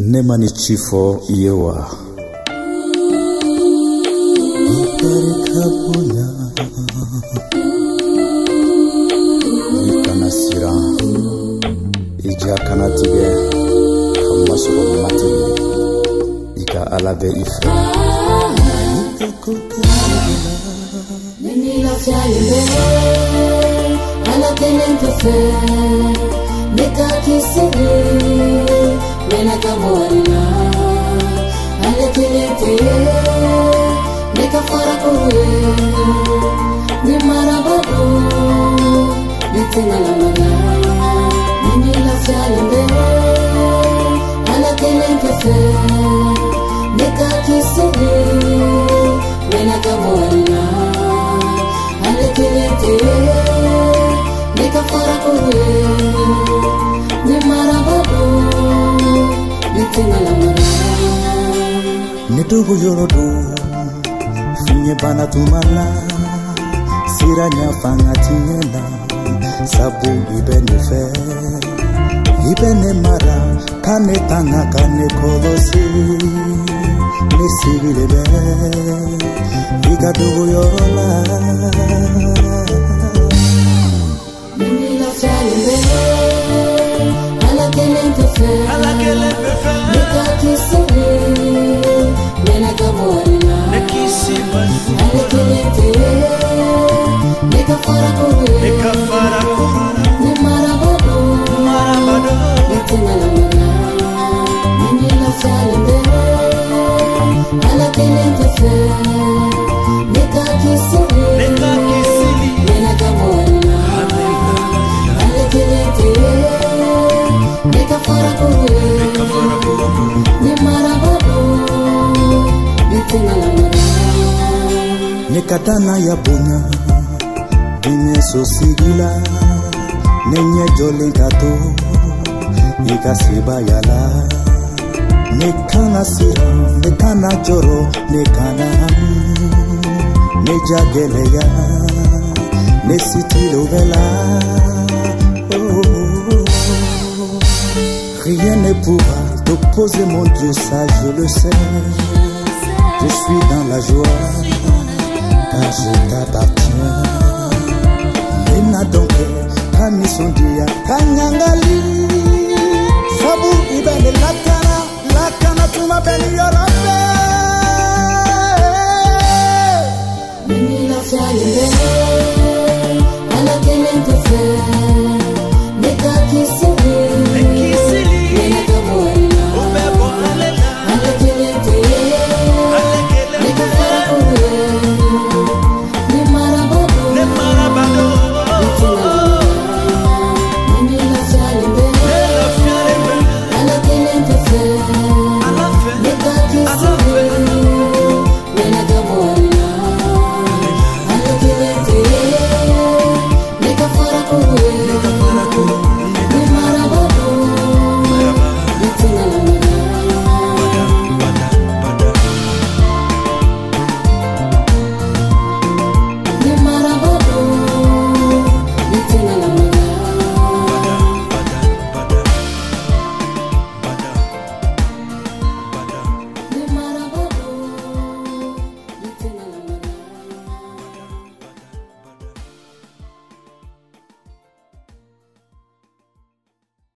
Nemani chifo yewa Ikanasira Ija kanatige Kamasuro matini Ika alabe ife Nini la fiaile Ala tenente fe Neka kisiri Mena kamoarina Ala tenente Neka farakure Ni marabado Nitina la mana Nini la fiaile Ala tenente fe Neka kisiri Mena kamoarina Ala tenente Neka farakure Ni marabado Nitina la mana Nitugu yorodu Finye bana tumala Siranya fangatinyena Sabu ibene fe Ibene mara Kane tanga kane kolosi Nisibile be Igadugu yorola Nini la fiaile Ala kelente fe Neka kisiri Mena kamoarina Ala kelente Neka farakure Ni marabado Nitina la mana Nini la fiaile Ala kelente fe Neka kisiri Mena kamoarina Ala kelente Neka farakure Ni marabado Nitina la mana Nekatana ya bonya Dinye sosigila Nenye jole gato Ikasiba yala Nekana sira Nekana joro Nekana ami Nejagele ya Nesitilo vela Rien ne pourra t'opposer mon Dieu, ça je le sais. Je suis dans la joie, car je t'appartiens. Nena donke, kamisondia, kanyangali, sabu ibane la.